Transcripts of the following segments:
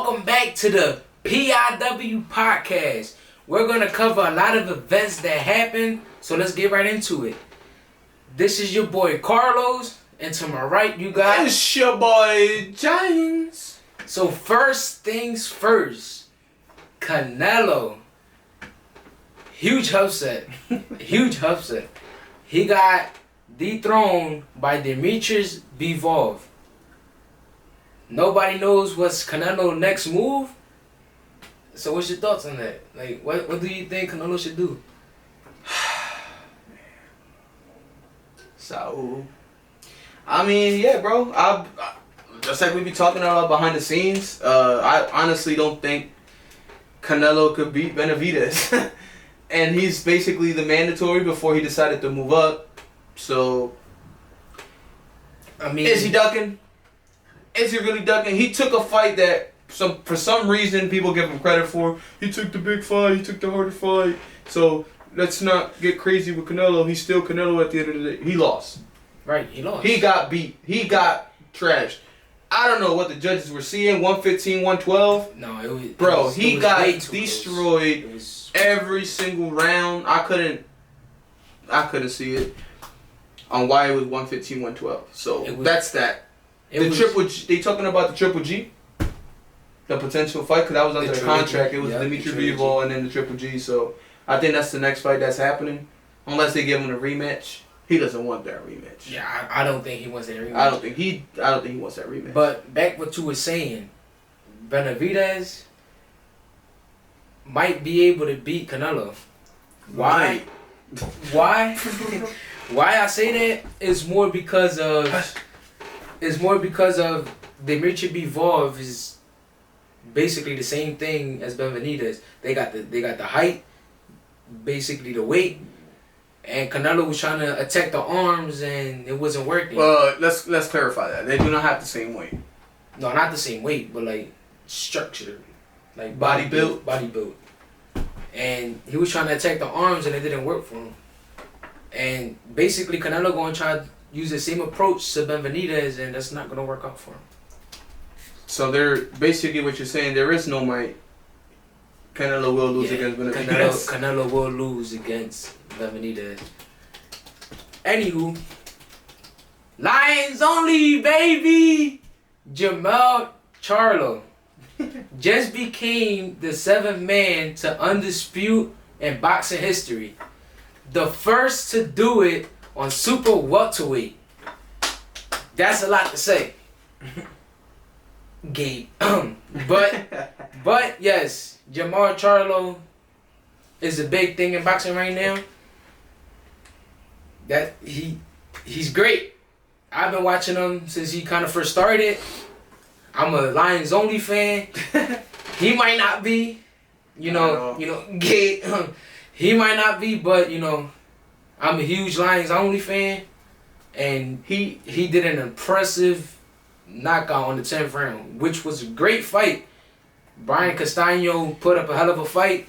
Welcome back to the PIW Podcast. We're going to cover a lot of events that happened, so let's get right into it. This is your boy Carlos, and to my right you got... It's your boy Janz. So first things first, Canelo. Huge upset. Huge upset. He got dethroned by Demetrius Bivol. Nobody knows what's Canelo's next move. So what's your thoughts on that? Like, what do you think Canelo should do? So, I mean, yeah, bro. I just like we be talking about behind the scenes. I honestly don't think Canelo could beat Benavidez, and he's basically the mandatory before he decided to move up. So, I mean, is he ducking? Is he really ducking? He took a fight that for some reason people give him credit for. He took the big fight. He took the harder fight. So let's not get crazy with Canelo. He's still Canelo at the end of the day. He lost. Right, he lost. He got beat. He got trashed. I don't know what the judges were seeing. 115, 112. No, it was... Bro, he got destroyed every single round. I couldn't see it on why it was 115, 112. So that's that. Triple G, they talking about the Triple G, the potential fight, because that was under the contract. It was Demetrius Bivol and then the Triple G. So I think that's the next fight that's happening, unless they give him a rematch. He doesn't want that rematch. Yeah, I don't think he wants that rematch. I don't think he wants that rematch. But back what you were saying, Benavidez might be able to beat Canelo. Why? Why? Why I say that is more because of Demetrius Bivol is basically the same thing as Benavidez. They got the height, basically the weight, and Canelo was trying to attack the arms and it wasn't working. Well, let's clarify that. They do not have the same weight. No, not the same weight, but like structure, like body built. And he was trying to attack the arms and it didn't work for him. And basically Canelo gonna try to use the same approach to Benavidez, and that's not gonna work out for him. So they're basically what you're saying. There is no might. Canelo will lose against Benavidez. Canelo will lose against Benavidez. Anywho, Lions only, baby. Jamal Charlo just became the 7th man to undispute in boxing history. The first to do it on super welterweight. That's a lot to say. Gabe. But yes, Jamal Charlo is a big thing in boxing right now. That he's great. I've been watching him since he kind of first started. I'm a Lions only fan. He might not be, Gabe. He might not be, but I'm a huge Lions only fan, and he did an impressive knockout on the 10th round, which was a great fight. Brian Castano put up a hell of a fight,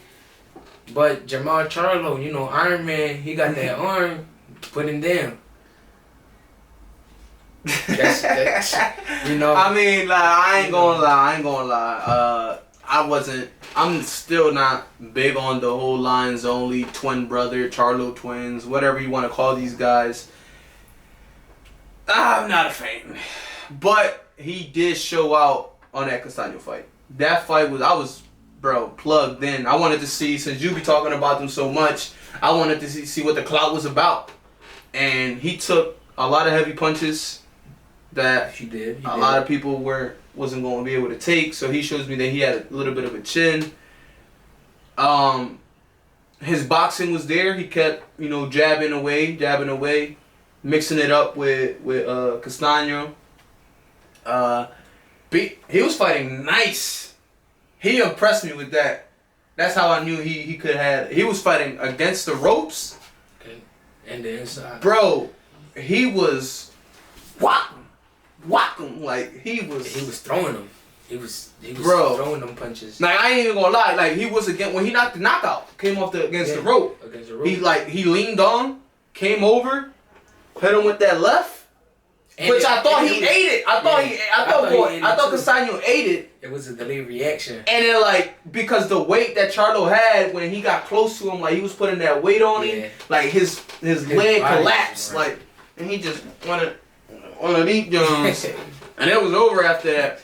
but Jamal Charlo, Iron Man, he got that arm, put him down. That's I mean, like, I ain't gonna lie. I'm still not big on the whole Lions only twin brother, Charlo twins, whatever you want to call these guys. I'm not a fan. But he did show out on that Castano fight. That fight I was plugged in. I wanted to see, since you be talking about them so much, I wanted to see what the clout was about. And he took a lot of heavy punches that he did. A lot of people wasn't going to be able to take. So he shows me that he had a little bit of a chin. His boxing was there. He kept, jabbing away, mixing it up with Castano. He was fighting nice. He impressed me with that. That's how I knew he could have. He was fighting against the ropes. Okay. And the inside. Bro, he was whack him like he was throwing them. He was throwing them punches. Like, I ain't even gonna lie. Like, he was when he knocked the knockout, came off against the rope. Against the rope. He leaned on, came over, hit him with that left, Which I thought he ate it. I thought Castaño ate it. It was a delayed reaction. And then like because the weight that Charlo had when he got close to him, like he was putting that weight on him, like his leg collapsed, right. Like, and he just wanted to eat Janz, and it was over after that.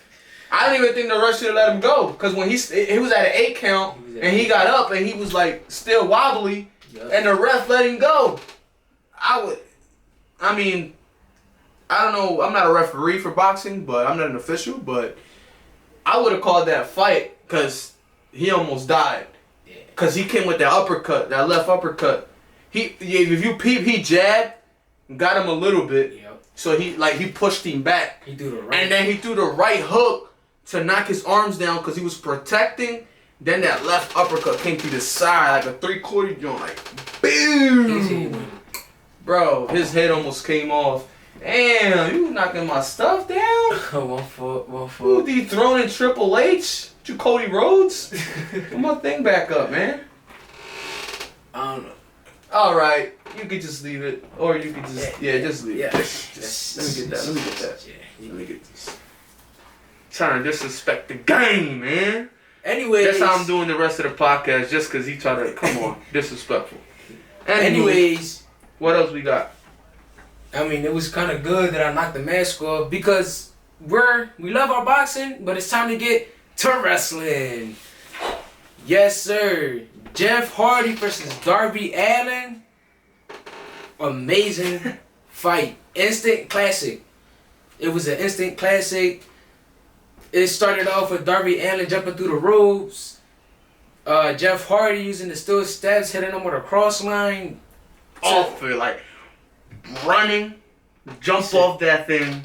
I don't even think the ref should have let him go because when he was at an 8 count and he got up and he was like still wobbly, and the ref let him go. I mean, I don't know. I'm not a referee for boxing, but I'm not an official. But I would have called that fight because he almost died. Because he came with that uppercut, that left uppercut. If you peep, he jabbed, got him a little bit. Yep. So he pushed him back. He threw the right. And then he threw the right hook to knock his arms down because he was protecting. Then that left uppercut came through the side like a 3/4 joint, like boom. Bro, his head almost came off. Damn, you knocking my stuff down? 1 foot. Who dethroning Triple H? You Cody Rhodes? Put my thing back up, man. I don't know. All right, you could just leave it, or you could just leave it. Just, let me get that. Let me get this. Trying to disrespect the game, man. Anyway, that's how I'm doing the rest of the podcast, just because he tried to come on disrespectful. Anyways, what else we got? I mean, it was kind of good that I knocked the mask off because we love our boxing, but it's time to get to wrestling. Yes, sir. Jeff Hardy versus Darby Allin. Amazing fight. Instant classic. It was an instant classic. It started off with Darby Allin jumping through the ropes. Jeff Hardy using the steel steps, hitting him with a cross line. Off it, like running, jump off that thing.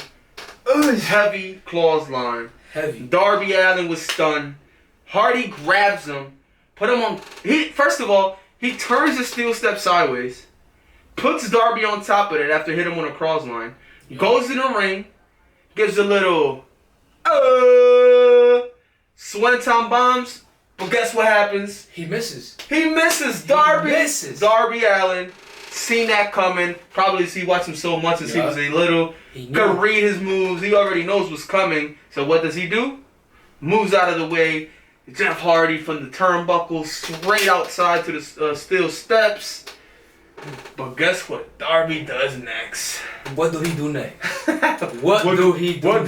Heavy claws line. Heavy. Darby Allin was stunned. Hardy grabs him, put him on. First of all, he turns the steel step sideways, puts Darby on top of it after hitting him on a cross line. Goes in the ring, gives a little swanton bombs. But guess what happens? He misses. Darby Allin seen that coming. Probably he watched him so much since he was a little. He could read his moves. He already knows what's coming. So what does he do? Moves out of the way. Jeff Hardy from the turnbuckle straight outside to the steel steps. But guess what Darby does next? What do he do next? What does he do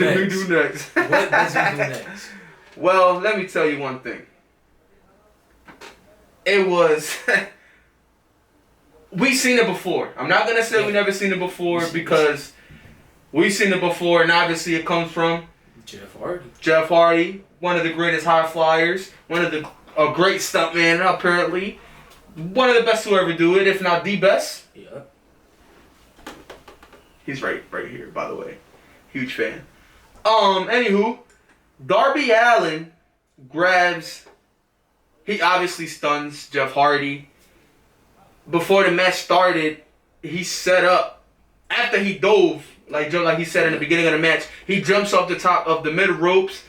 next? Well, let me tell you one thing. It was... We've seen it before. I'm not going to say we've never seen it before because we've seen it before and obviously it comes from Jeff Hardy, one of the greatest high flyers, a great stuntman apparently, one of the best to ever do it, if not the best. Yeah. He's right here, by the way. Huge fan. Anywho, Darby Allin he obviously stuns Jeff Hardy. Before the match started, he set up, after he dove, like he said in the beginning of the match, he jumps off the top of the mid ropes,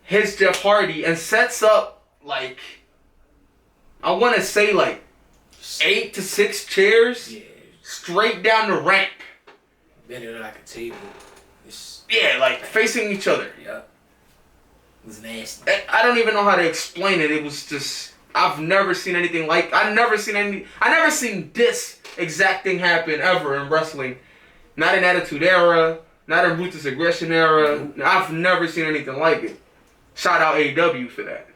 hits Jeff Hardy, and sets up, like, I want to say, like, 8 to 6 chairs straight down the ramp. Bending it like a table. Like, facing each other. Yeah. It was nasty. I don't even know how to explain it. It was just... I've never seen anything like... I never seen this exact thing happen ever in wrestling. Not in Attitude Era. Not in Ruthless Aggression Era. Mm-hmm. I've never seen anything like it. Shout out AEW for that.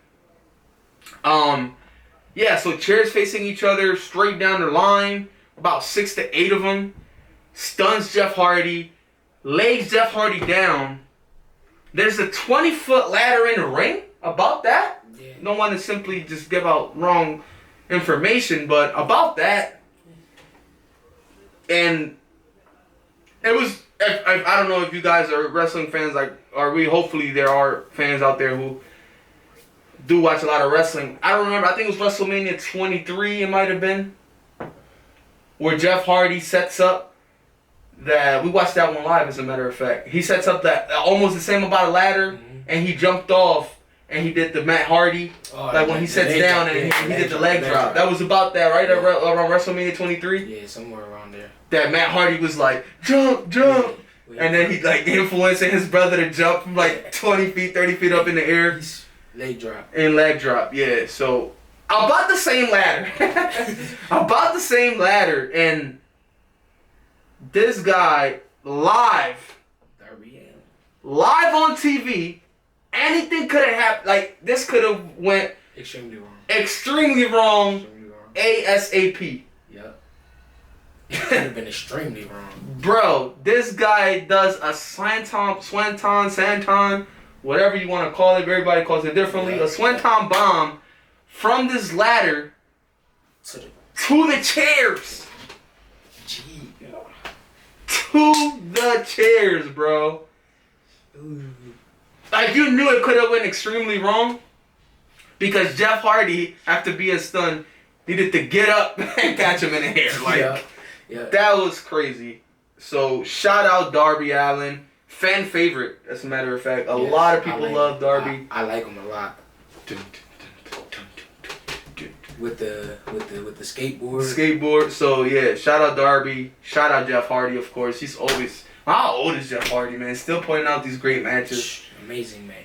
So chairs facing each other, straight down the line. About 6 to 8 of them. Stuns Jeff Hardy. Lays Jeff Hardy down. There's a 20-foot ladder in the ring. About that. Yeah. Don't want to simply just give out wrong information, but about that. And it was, I don't know if you guys are wrestling fans, hopefully there are fans out there who do watch a lot of wrestling. I don't remember, I think it was WrestleMania 23, it might have been, where Jeff Hardy sets up that, we watched that one live as a matter of fact. He sets up that almost the same about a ladder, and he jumped off. And he did the Matt Hardy, when he sits down and he did the leg drop. That was about that, right? Around WrestleMania 23? Yeah, somewhere around there. That Matt Hardy was like, jump. and then he like influencing his brother to jump from like 20 feet, 30 feet up in the air. He's leg drop. And leg drop, yeah. So about the same ladder. About the same ladder. And this guy live on TV, anything could have happened. Like this could have went extremely wrong. Extremely wrong. ASAP. Yep. It could have been extremely wrong. Bro, this guy does a swanton, whatever you want to call it. Everybody calls it differently. Yeah. A swanton bomb from this ladder to the chairs. Gee. To the chairs, bro. Ooh. Like you knew it could have went extremely wrong because Jeff Hardy, after being stunned, needed to get up and catch him in the hair. Like, that was crazy. So, shout out Darby Allin. Fan favorite, as a matter of fact. A lot of people love Darby. I like him a lot. With the skateboard. Skateboard. So, yeah, shout out Darby. Shout out Jeff Hardy, of course. He's always... How old is Jeff Hardy, man? Still pointing out these great matches. Amazing match.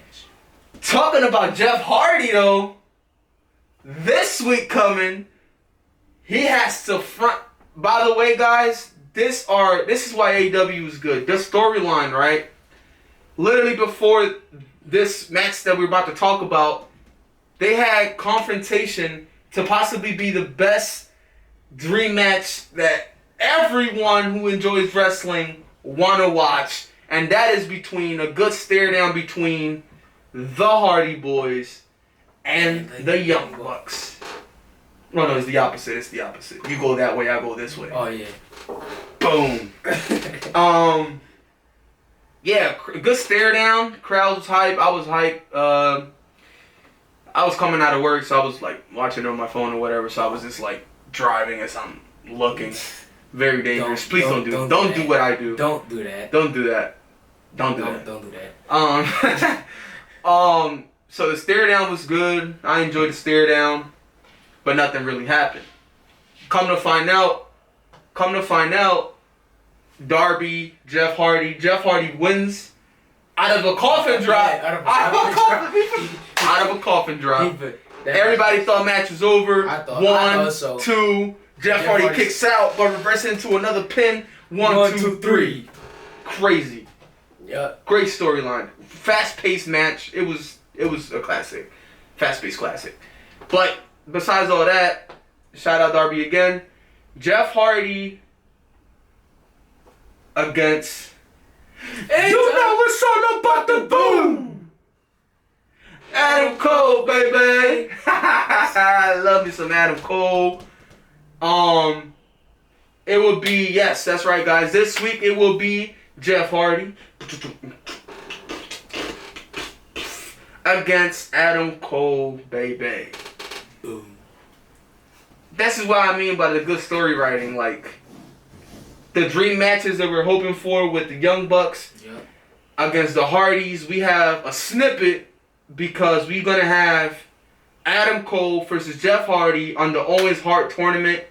Talking about Jeff Hardy, though. This week coming... He has to front. By the way, guys, this is why AEW is good. The storyline, right? Literally before this match that we're about to talk about, they had confrontation to possibly be the best dream match that everyone who enjoys wrestling wanna watch, and that is between a good stare down between the Hardy Boys and the Young Bucks. No, it's the opposite. It's the opposite. You go that way, I go this way. Oh, yeah. Boom. Yeah, good stare down. Crowd was hype. I was hype. I was coming out of work, so I was like watching on my phone or whatever. So I was just like driving as I'm looking. Very dangerous. Please don't do what I do. Don't do that. Don't do that. Don't do that. So the stare down was good. I enjoyed the stare down. But nothing really happened. Come to find out, Darby, Jeff Hardy wins out of a coffin drop. Out of a coffin drop. Everybody thought match was over. I thought so. 2. Jeff Hardy kicks out, but reverses into another pin. 1, 2, 3. Crazy. Yeah. Great storyline. Fast-paced match. It was a classic. Fast-paced classic. But besides all that, shout out Darby again. Jeff Hardy against... You know what's all about the boom! Adam Cole, baby! I love me some Adam Cole. It will be... Yes, that's right, guys. This week it will be Jeff Hardy against Adam Cole, baby. Ooh. This is what I mean by the good story writing. Like, the dream matches that we're hoping for with the Young Bucks against the Hardys. We have a snippet because we're going to have Adam Cole versus Jeff Hardy on the Owens Hart tournament.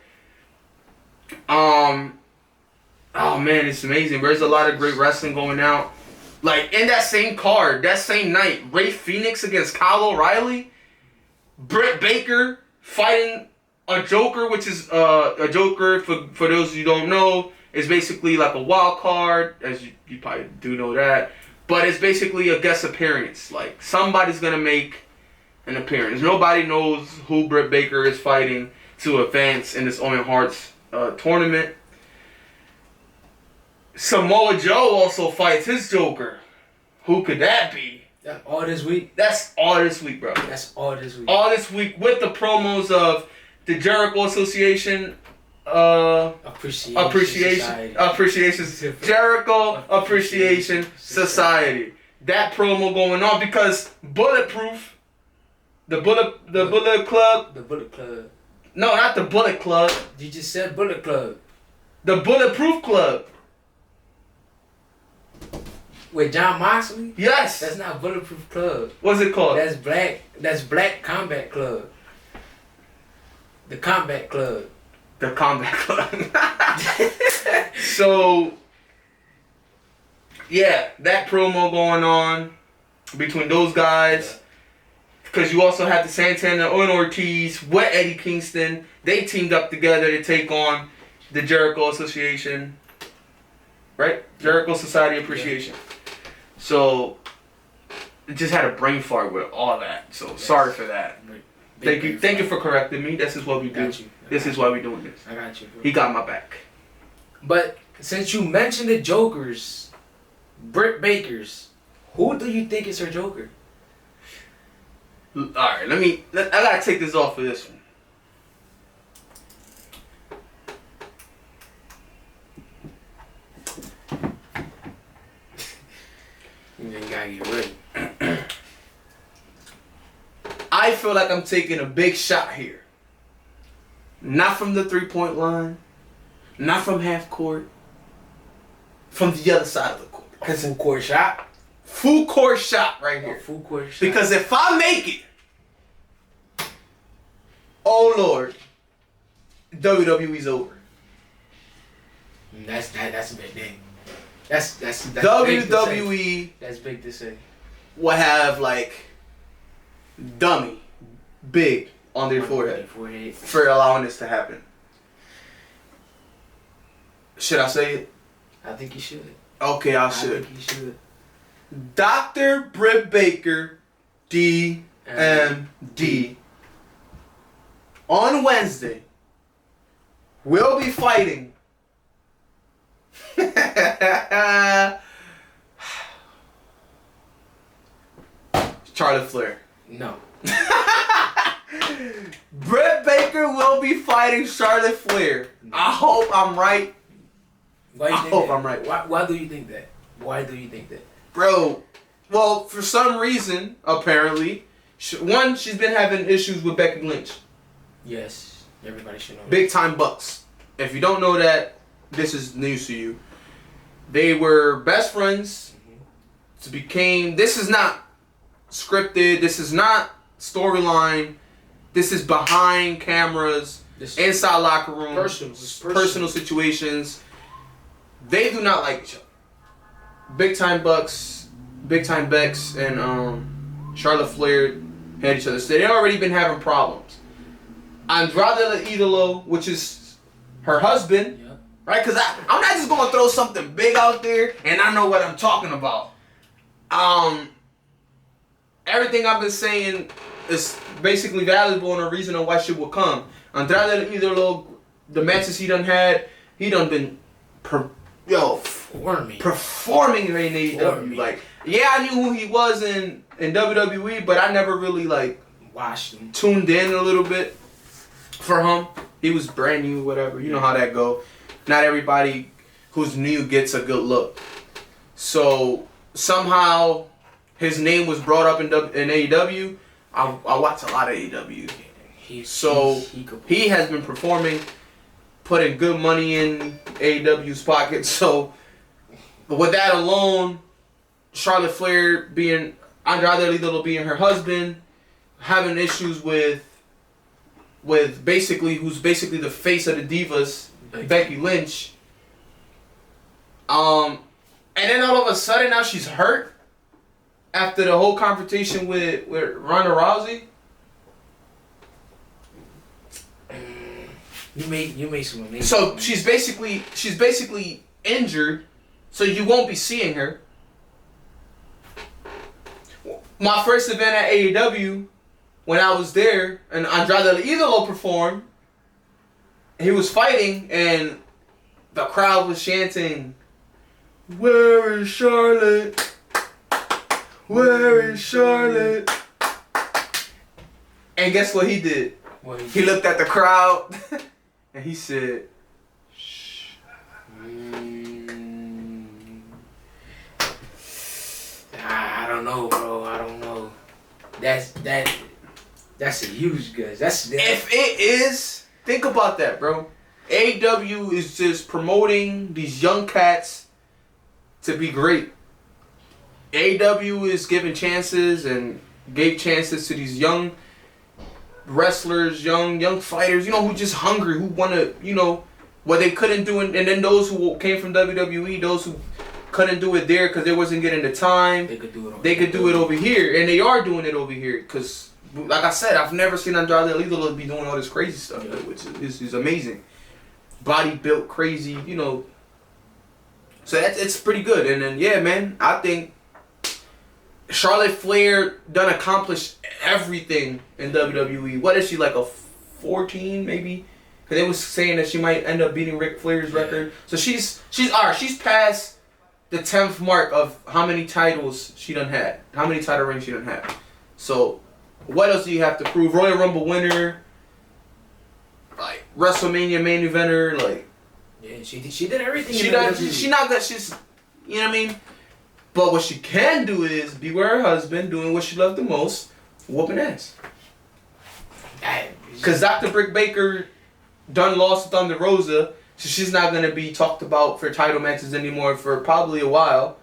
Oh man, it's amazing. There's a lot of great wrestling going out. Like, in that same card, that same night, Ray Phoenix against Kyle O'Reilly. Britt Baker fighting a Joker, which is a Joker, for those of you who don't know, is basically like a wild card, as you probably do know that. But it's basically a guest appearance. Like, somebody's going to make an appearance. Nobody knows who Britt Baker is fighting to advance in this Owen Hart's tournament. Samoa Joe also fights his Joker. Who could that be? That's all this week? That's all this week, bro. That's all this week. All this week with the promos of the Jericho Association Appreciation Jericho Appreciation Society. That promo going on because Bulletproof, the Bullet Club. The Bullet Club. No, not the Bullet Club. You just said Bullet Club. The Bulletproof Club. With John Moxley? Yes. That's not Bulletproof Club. What's it called? That's Black Combat Club. The Combat Club. The Combat Club. So Yeah, that promo going on between those guys. Because you also have the Santana and Ortiz with Eddie Kingston. They teamed up together to take on the Jericho Association. Right? Jericho Society Appreciation. So, it just had a brain fart with all that. So, sorry for that. Thank you for correcting me. This is what we do. This is why we're doing this. I got you. Bro. He got my back. But since you mentioned the Jokers, Britt Baker's, who do you think is her Joker? Alright, I gotta take this off for this one. You gotta get ready. I feel like I'm taking a big shot here. Not from the 3-point line. Not from half court. From the other side of the court. A full court shot? Full court shot right here. A full court shot. Because if I make it, oh Lord, WWE's over. That's a big thing. That's WWE. That's big to say. Will have like dummy big on their forehead for allowing this to happen. Should I say it? I think you should. Okay, I should. I think you should. Dr. Britt Baker, DMD, on Wednesday will be fighting Charlotte Flair. No. Britt Baker will be fighting Charlotte Flair. I hope I'm right. Why do you think I hope that? I'm right. Why do you think that? Why do you think that? Bro, well, for some reason, apparently, she's been having issues with Becky Lynch. Yes, everybody should know. Big time Bucks. If you don't know that, this is news to you. They were best friends. This is not scripted. This is not storyline. This is behind cameras, inside locker room, personal situations. They do not like each other. Big time Bucks, Big time Bex, and Charlotte Flair had each other. So they already been having problems. Andrade Idolo, which is her husband, yeah. Right? Because I'm not just going to throw something big out there and I know what I'm talking about. Everything I've been saying is basically valuable and a reason on why shit will come. Andrade Idolo, the matches he done been performing in AEW. Like, yeah, I knew who he was in WWE, but I never really watched him, tuned in a little bit for him. He was brand new, whatever. You know how that go. Not everybody who's new gets a good look. So somehow his name was brought up in AEW. I watch a lot of AEW. He has been performing, putting good money in AEW's pocket. So with that alone, Charlotte Flair being Andrade Idolo being her husband, having issues with who's basically the face of the Divas, Becky Lynch. And then all of a sudden now she's hurt after the whole confrontation with Ronda Rousey. You made some amazing. So she's basically injured, so you won't be seeing her. My first event at AEW, when I was there, and Andrade Idolo performed, he was fighting, and the crowd was chanting, "Where is Charlotte? Where is Charlotte?" And guess what he did? He looked at the crowd, and he said, "Shh." I don't know, bro. I don't know. That's a huge guess. If it is, think about that, bro. AEW is just promoting these young cats to be great. AEW is giving chances and gave chances to these young wrestlers, young fighters, who just hungry, who want to, what they couldn't do. And then those who came from WWE, those who couldn't do it there because they wasn't getting the time. They could do it. They could do it over here, and they are doing it over here. Cause, like I said, I've never seen Andrade El Idolo be doing all this crazy stuff, which is amazing. Body built, crazy, you know. So it's pretty good. And then yeah, man, I think Charlotte Flair done accomplished everything in WWE. What is she, like a 14 maybe? Because they was saying that she might end up beating Ric Flair's record. So she's alright. She's past the 10th mark of how many titles she done had, how many title rings she done had. So what else do you have to prove? Royal Rumble winner, like WrestleMania main eventer, like yeah, she did everything. She not that she's, you know what I mean. But what she can do is be with her husband, doing what she loved the most, whooping ass. Because Dr. Britt Baker done lost to Thunder Rosa, so she's not going to be talked about for title matches anymore for probably a while.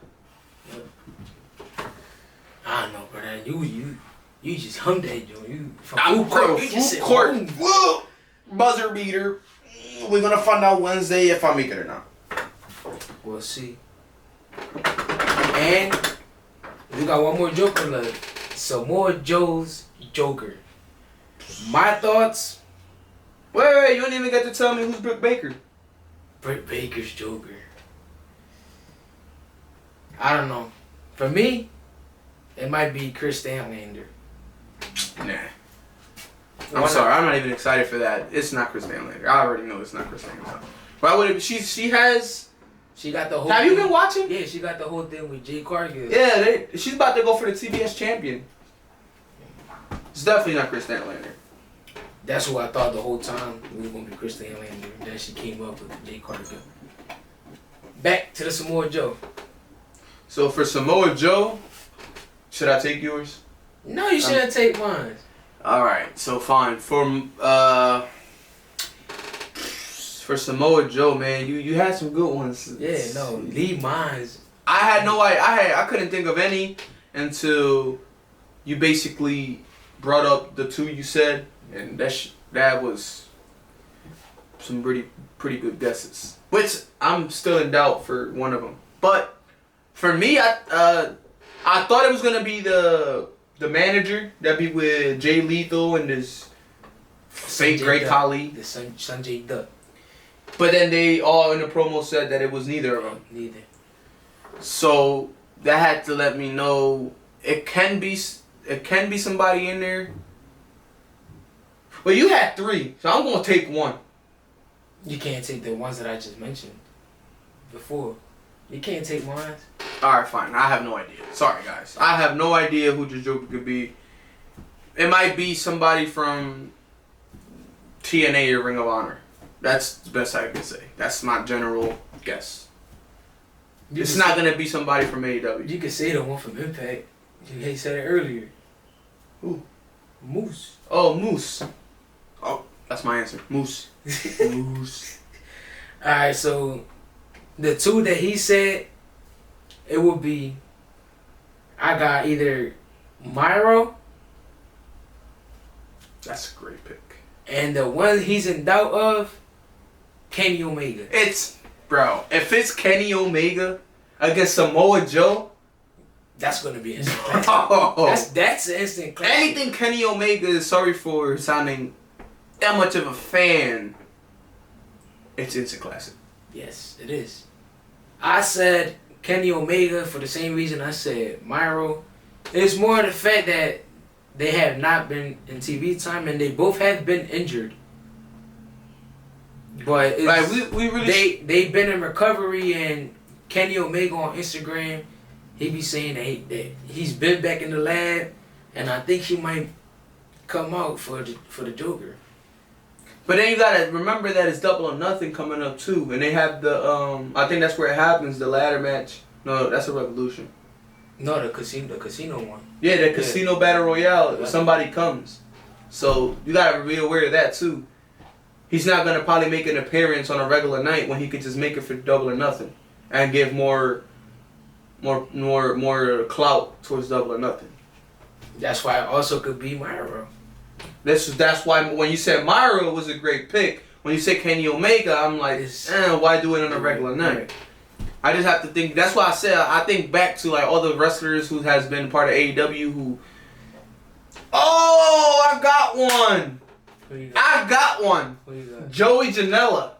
I don't know, brother. You just hummed that, yo. You full court. Whoa! Buzzer beater. We're going to find out Wednesday if I make it or not. We'll see. And we got one more Joker left. Samoa Joe's Joker. My thoughts. Wait, you don't even get to tell me who's Britt Baker. Britt Baker's Joker. I don't know. For me, it might be Chris Stanlander. Nah. I'm sorry, I'm not even excited for that. It's not Chris Stanlander. I already know it's not Chris Stanlander. Why would it? She has. She got the whole. Have you been watching? Yeah, she got the whole thing with Jay Cargill. Yeah, she's about to go for the TBS champion. It's definitely not Chris Stanlander. That's who I thought the whole time we were gonna be Chris Stanlander. Then she came up with Jay Cargill. Back to the Samoa Joe. So for Samoa Joe, should I take yours? No, you shouldn't take mine. All right, so fine. For Samoa Joe, man, you had some good ones. Yeah, no, leave mine. I had no idea. I couldn't think of any until you basically brought up the two you said, and that was some pretty good guesses. Which I'm still in doubt for one of them. But for me, I thought it was gonna be the manager that be with Jay Lethal and his great colleague, the Sanjay Dutt. But then they all in the promo said that it was neither of them. Neither. So that had to let me know it can be somebody in there. Well, you had three, so I'm gonna take one. You can't take the ones that I just mentioned before. You can't take mine. All right, fine. I have no idea. Sorry, guys. I have no idea who the Joker could be. It might be somebody from TNA or Ring of Honor. That's the best I can say. That's my general guess. It's not going to be somebody from AEW. You could say the one from Impact. You said it earlier. Who? Moose. Oh, Moose. Oh, that's my answer. Moose. Moose. Alright, so the two that he said, it would be, I got either Myro. That's a great pick. And the one he's in doubt of, Kenny Omega. If it's Kenny Omega against Samoa Joe, that's gonna be instant classic. That's an instant classic. Anything Kenny Omega is sorry for sounding that much of a fan, it's instant classic. Yes, it is. I said Kenny Omega for the same reason I said Myro. It's more the fact that they have not been in TV time and they both have been injured. But it's, like we really they've been in recovery, and Kenny Omega on Instagram, he be saying that he's been back in the lab, and I think he might come out for the Joker. But then you gotta remember that it's Double or Nothing coming up too, and they have the I think that's where it happens, the ladder match. No, that's a Revolution. No, the casino one. Yeah, the casino battle royale. Somebody comes, so you gotta be aware of that too. He's not gonna probably make an appearance on a regular night when he could just make it for Double or Nothing, and give more clout towards Double or Nothing. That's why it also could be Myro. That's why when you said Myro was a great pick. When you said Kenny Omega, I'm like, why do it on a regular night? I just have to think. That's why I said I think back to like all the wrestlers who has been part of AEW who. Oh, I got one. I got one. Joey Janela.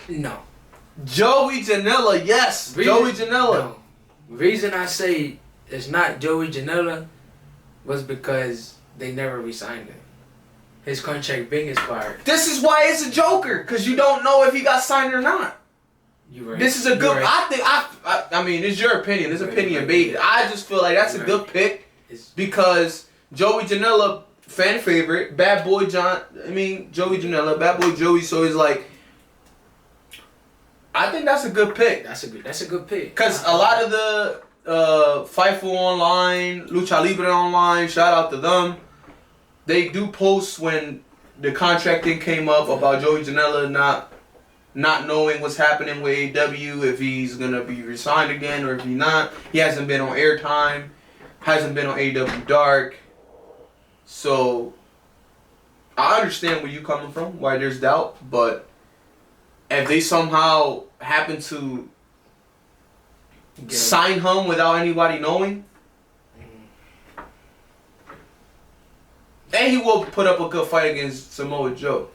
No. Joey Janela, yes. Joey Janela. No. The reason I say it's not Joey Janela was because they never re-signed him. His contract being expired. This is why it's a joker, because you don't know if he got signed or not. You right. This is a good. Right. I mean, it's your opinion. It's opinion based. I just feel like that's a good pick because Joey Janela, fan favorite, bad boy John. I mean, Joey Janela, bad boy Joey. So it's like, I think that's a good pick. That's a good pick. Because a lot of the Fightful Online, Lucha Libre Online, shout out to them. They do post when the contract thing came up about Joey Janela not knowing what's happening with AEW, if he's gonna be resigned again or if he's not. He hasn't been on airtime, hasn't been on AEW Dark. So I understand where you're coming from, why there's doubt, but if they somehow happen to sign him without anybody knowing, and he will put up a good fight against Samoa Joe.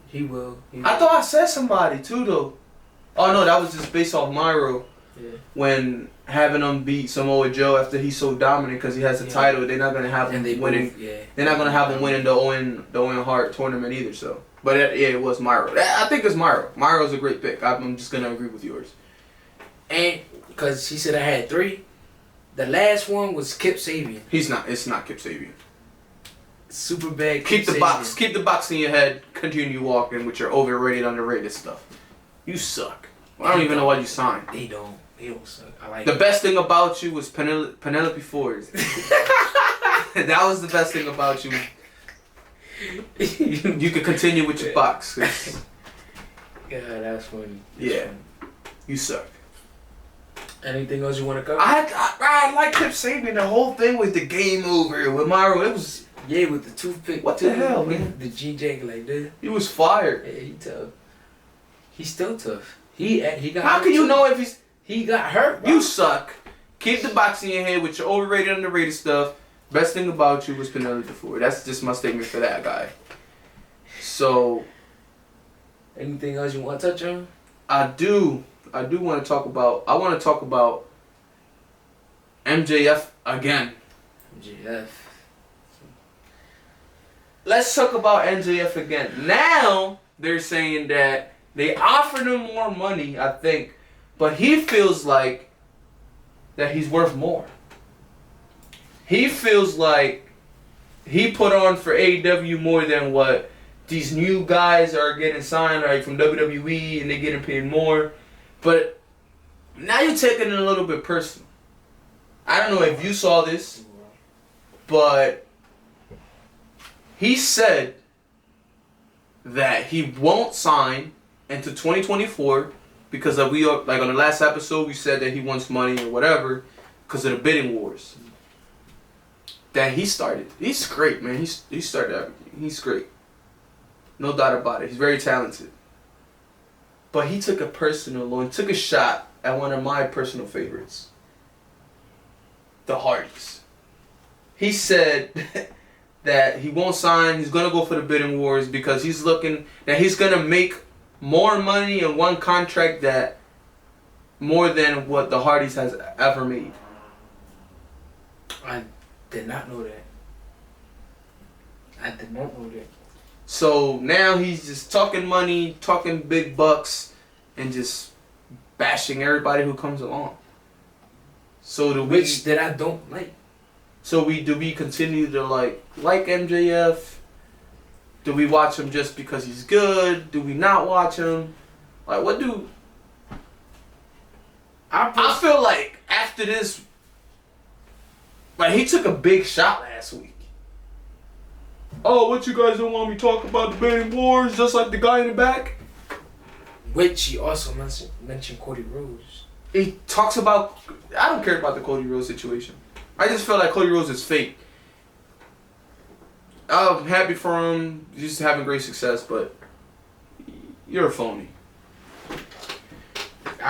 He will. I thought I said somebody too though. Oh no, that was just based off Myro. Yeah. When having him beat Samoa Joe after he's so dominant because he has the title, they're not gonna have him winning. They're not gonna have him winning the Owen Hart tournament either. So, but it was Myro. I think it's Myro. Myro's a great pick. I'm just gonna agree with yours. And because he said I had 3, the last one was Kip Sabian. He's not. It's not Kip Sabian. Super bad. Keep the box. Keep the box in your head. Continue walking with your overrated, underrated stuff. You suck. I don't even know why you signed. They don't suck. I like the best thing about you was Penelope Ford. That was the best thing about you. You could continue with your box. Yeah, that's funny. Yeah, you suck. Anything else you want to cover? I like Kip Sabian. The whole thing with the game over with Myro. It was. Yeah, with the toothpick. What the hell, man? The G-Jank like that. He was fired. Yeah, he tough. He's still tough. He got. How can you know if he's? He got hurt. Bro. You suck. Keep the box in your head with your overrated, underrated stuff. Best thing about you was Penelope Ford. That's just my statement for that guy. So. Anything else you want to touch on? I do want to talk about. I want to talk about MJF again. MJF. Let's talk about MJF again. Now they're saying that they offered him more money, I think, but he feels like that he's worth more. He feels like he put on for AEW more than what these new guys are getting signed like from WWE and they're getting paid more. But now you're taking it a little bit personal. I don't know if you saw this, but he said that he won't sign into 2024 because we are, like on the last episode we said that he wants money or whatever because of the bidding wars that he started. He's great, man. He started everything. He's great. No doubt about it. He's very talented. But he took a personal loan, took a shot at one of my personal favorites, the Hardys. He said that he won't sign, he's going to go for the bidding wars because he's looking that he's going to make more money in one contract that more than what the Hardys has ever made. I did not know that. I did not know that. So now he's just talking money, talking big bucks, and just bashing everybody who comes along. So which that I don't like. So do we continue to like MJF? Do we watch him just because he's good? Do we not watch him? Like what do? I feel like after this, like he took a big shot last week. Oh, what you guys don't want me to talk about the bidding wars, just like the guy in the back? Which he also mentioned Cody Rhodes. He talks about. I don't care about the Cody Rhodes situation. I just feel like Cody Rhodes is fake. I'm happy for him. He's having great success, but you're a phony.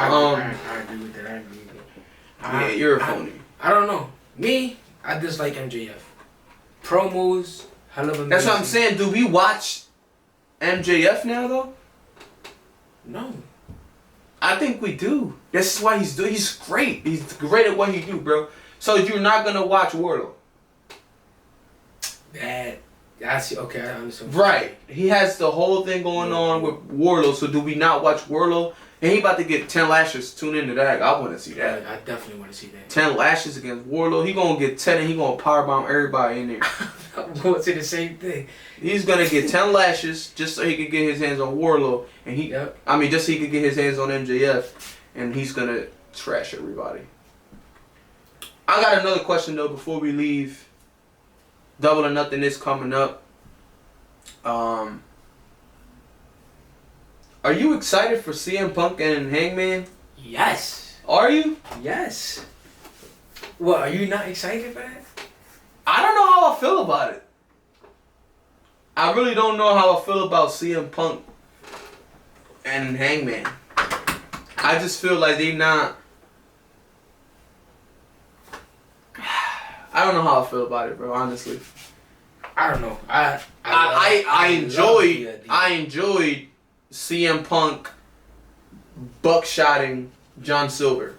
I agree with that. Yeah, you're a phony. I don't know. Me, I dislike MJF. Promos, hell of a. That's what I'm saying. Do we watch MJF now though? No. I think we do. This is why he's great. He's great at what he do, bro. So you're not gonna watch Wardlow? I see. Okay, I understand. Right. He has the whole thing going on with Wardlow. So do we not watch Wardlow? And he about to get 10 lashes. Tune into that. I want to see that. I definitely want to see that. 10 lashes against Wardlow. He gonna get 10 and he gonna powerbomb everybody in there. I'm going to say the same thing. He's gonna get 10 lashes just so he can get his hands on Wardlow, and just so he can get his hands on MJF, and he's gonna trash everybody. I got another question though before we leave. Double or Nothing is coming up. Are you excited for CM Punk and Hangman? Yes. Are you? Yes. What, are you not excited for that? I don't know how I feel about it. I really don't know how I feel about CM Punk and Hangman. I just feel like they not... I don't know how I feel about it, bro, honestly. I don't know. I enjoyed CM Punk buckshotting John Silver,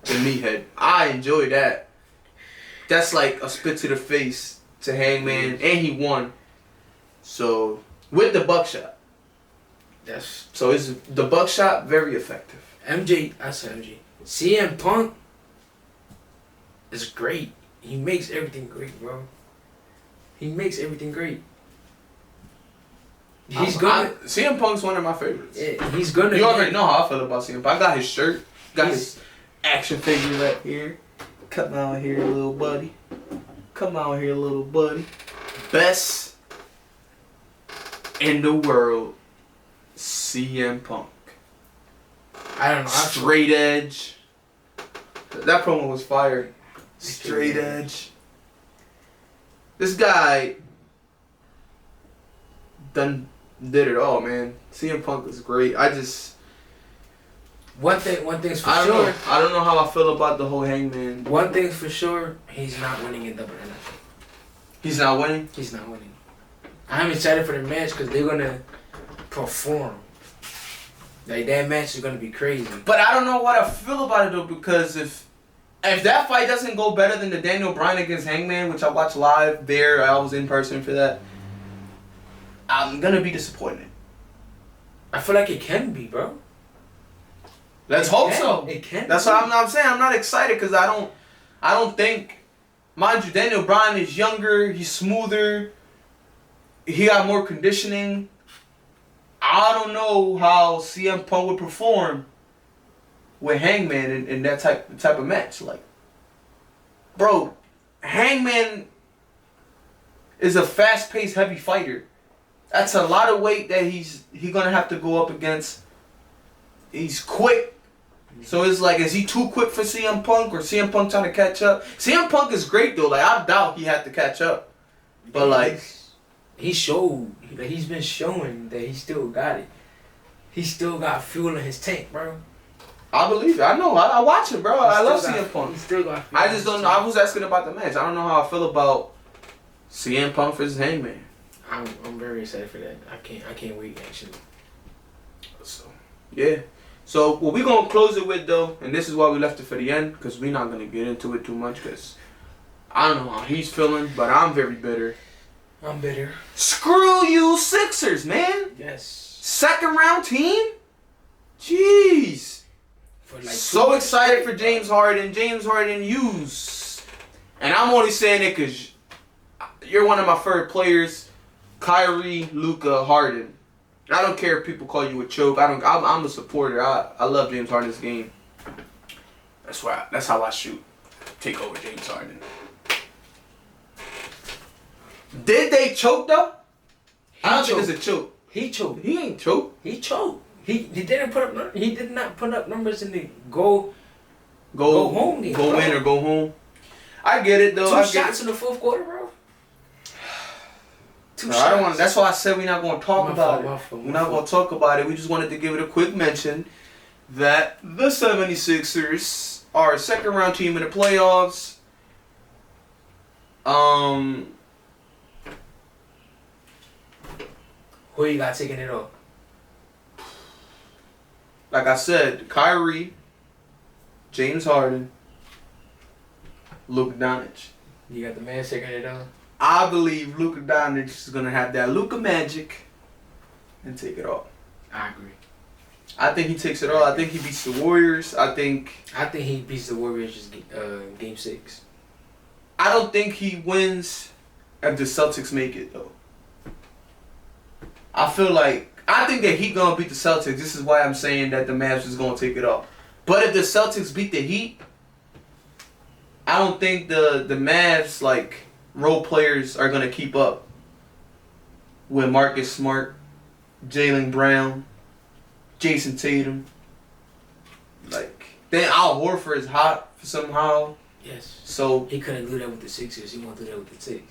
the meathead. I enjoyed that. That's like a spit to the face to Hangman, and he won. So with the buckshot. So is the buckshot very effective? I said MJ. CM Punk is great. He makes everything great, bro. He makes everything great. CM Punk's one of my favorites. Yeah, he's gonna. You already know how I feel about CM Punk. I got his shirt, his action figure right here. Come out here, little buddy. Come out here, little buddy. Best in the world, CM Punk. I don't know. Straight edge. That promo was fire. Straight edge. This guy did it all, man. CM Punk is great. One thing's for sure. I don't know how I feel about the whole Hangman. One thing's for sure. He's not winning in Double or Nothing. He's not winning? He's not winning. I'm excited for the match because they're gonna perform. Like that match is gonna be crazy. But I don't know what I feel about it though, because if that fight doesn't go better than the Daniel Bryan against Hangman, which I watched live there, I was in person for that, I'm gonna be disappointed. I feel like it can be, bro. Let's hope so. It can. That's what I'm saying. I'm not excited because I don't think, mind you, Daniel Bryan is younger, he's smoother, he got more conditioning. I don't know how CM Punk would perform with Hangman in that type of match. Like, bro, Hangman is a fast-paced, heavy fighter. That's a lot of weight that he's gonna have to go up against. He's quick. So it's like, is he too quick for CM Punk, or CM Punk trying to catch up? CM Punk is great though. Like, I doubt he had to catch up. But like, he's been showing that he still got it. He still got fuel in his tank, bro. I believe it. I know. I watch it, bro. I love CM Punk. He still got fuel. I just don't know. I was asking about the match. I don't know how I feel about CM Punk versus Hangman. I'm very excited for that. I can't wait actually. So yeah. So what we gonna close it with though, and this is why we left it for the end, because we're not gonna get into it too much, because I don't know how he's feeling, but I'm very bitter. I'm bitter. Screw you, Sixers, man. Yes. Second round team. Jeez. Like so excited for James Harden. James Harden used, and I'm only saying it because you're one of my favorite players. Kyrie, Luka, Harden. I don't care if people call you a choke. I'm a supporter. I love James Harden's game. That's how I shoot. Take over James Harden. Did they choke though? I don't think it's a choke. He choked. He ain't choked. He choked. He didn't put up. He did not put up numbers in the go home game. Go win or go home. I get it though. 2 shots in the fourth quarter, bro. I don't want. That's why I said we're not going to talk about it. We're not going to talk about it. We just wanted to give it a quick mention. that the 76ers are a second round team in the playoffs. Who you got taking it off? Like I said, Kyrie, James Harden, Luka Doncic. You got the man taking it off? I believe Luka Doncic is going to have that Luka magic and take it off. I agree. I think he takes it all. I think he beats the Warriors. I think he beats the Warriors just game 6. I don't think he wins if the Celtics make it, though. I think that Heat going to beat the Celtics. This is why I'm saying that the Mavs is going to take it off. But if the Celtics beat the Heat, I don't think the Mavs, like, role players are going to keep up with Marcus Smart, Jaylen Brown, Jason Tatum. Like, then Al Horford is hot somehow. Yes. So he couldn't do that with the Sixers. He won't do that with the Six.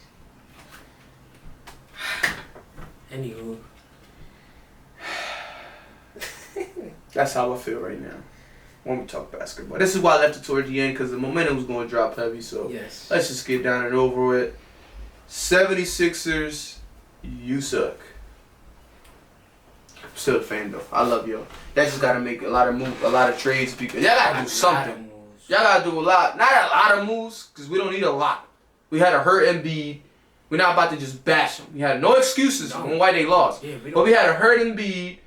Anywho. That's how I feel right now when we talk basketball. This is why I left it towards the end, because the momentum was going to drop heavy. So yes. Let's just get down and over with. 76ers, you suck. I'm still a fan though. I love y'all. That just gotta make a lot of trades because y'all gotta do something. Y'all gotta do a lot. Not a lot of moves, because we don't need a lot. We had to hurt Embiid. We're not about to just bash them. We had no excuses on why they lost. Yeah, but we had to hurt Embiid.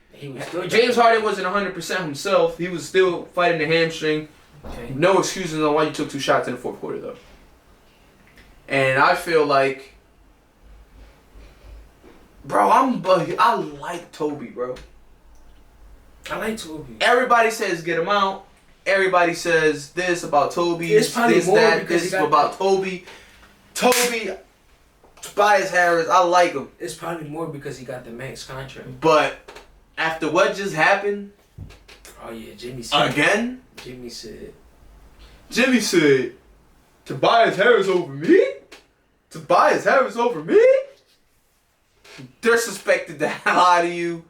James Harden wasn't 100% himself. He was still fighting the hamstring. Okay. No excuses on why you took 2 shots in the fourth quarter, though. And I feel like, bro, I like Toby, bro. I like Toby. Everybody says get him out. Everybody says this about Toby. It's probably this, more that, because this about Toby. Toby, Tobias Harris, I like him. It's probably more because he got the max contract. But after what just happened, oh yeah, Jimmy said again. Jimmy said, Tobias Harris over me. Tobias Harris over me. Disrespected the hell out of you.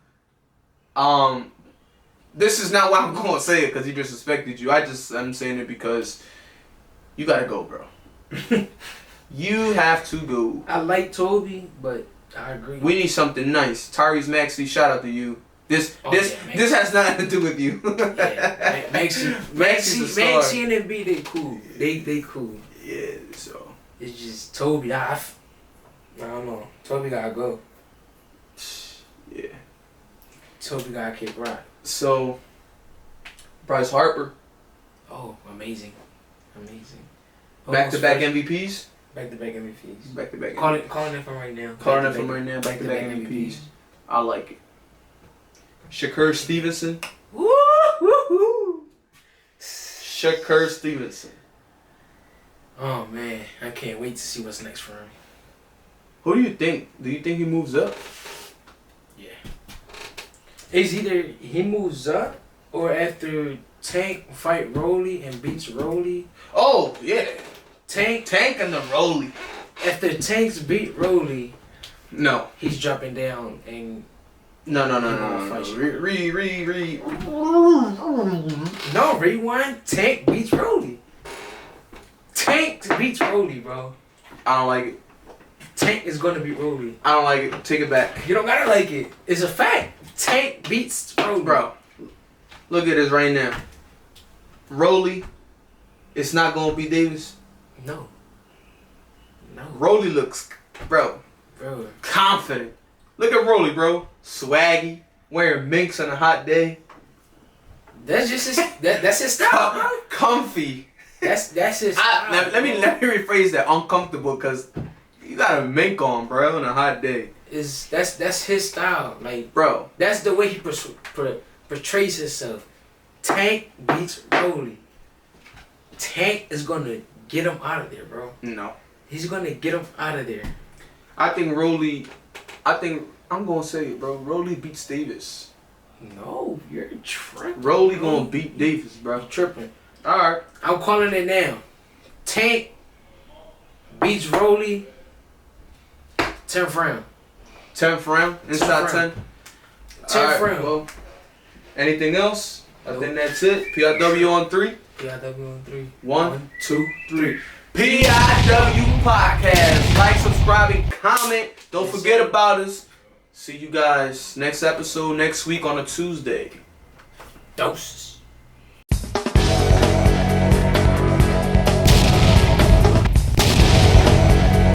This is not why I'm gonna say it because he disrespected you. I'm saying it because you gotta go, bro. You have to go. I like Toby, but I agree. We need something nice. Tyrese Maxey, shout out to you. This has nothing to do with you. Yeah, Maxey and Embiid, they cool. They cool. Yeah, so it's just Toby. I don't know. Toby gotta go. Yeah. Toby gotta kick rock. So, Bryce Harper. Oh, amazing. Back-to-back MVPs? Back-to-back MVPs. Back-to-back MVPs. Calling it from right now. Back-to-back MVPs. I like it. Shakur Stevenson. Woo-hoo-hoo. Shakur Stevenson. Oh, man. I can't wait to see what's next for him. Who do you think? Do you think he moves up? Yeah. It's either he moves up or after Tank fight Rolly and beats Rolly. Oh, yeah. Tank and the Rolly. After Tanks beat Rolly, no, he's dropping down and no. No, rewind. Tank beats Rolly. Tank beats Rolly, bro. I don't like it. Tank is gonna beat Rolly. I don't like it. Take it back. You don't gotta like it. It's a fact. Tank beats Rolly. Bro, look at this right now. Rolly, it's not gonna be Davis. No. Rolly looks, bro, confident. Look at Rolly, bro. Swaggy, wearing minks on a hot day. That's just his. That's his style, bro. Comfy. That's his style. Let me rephrase that. Uncomfortable, because you got a mink on, bro, on a hot day. That's his style, like, bro. That's the way he portrays himself. Tank beats Rolly. Tank is gonna get him out of there, bro. No. He's gonna get him out of there. I'm gonna say it, bro. Rolly beats Davis. No, you're tripping. Rolly gonna beat Davis, bro. You're tripping. Alright. I'm calling it now. Tank beats Rolly. 10th round. 10th round? Inside 10? 10th round. Well, anything else? I think that's it. PIW on 3. PIW on 3. 1, 2, 3. PIW Podcast. Like, subscribe, and comment. Don't forget about us. See you guys next episode next week on a Tuesday. Doses.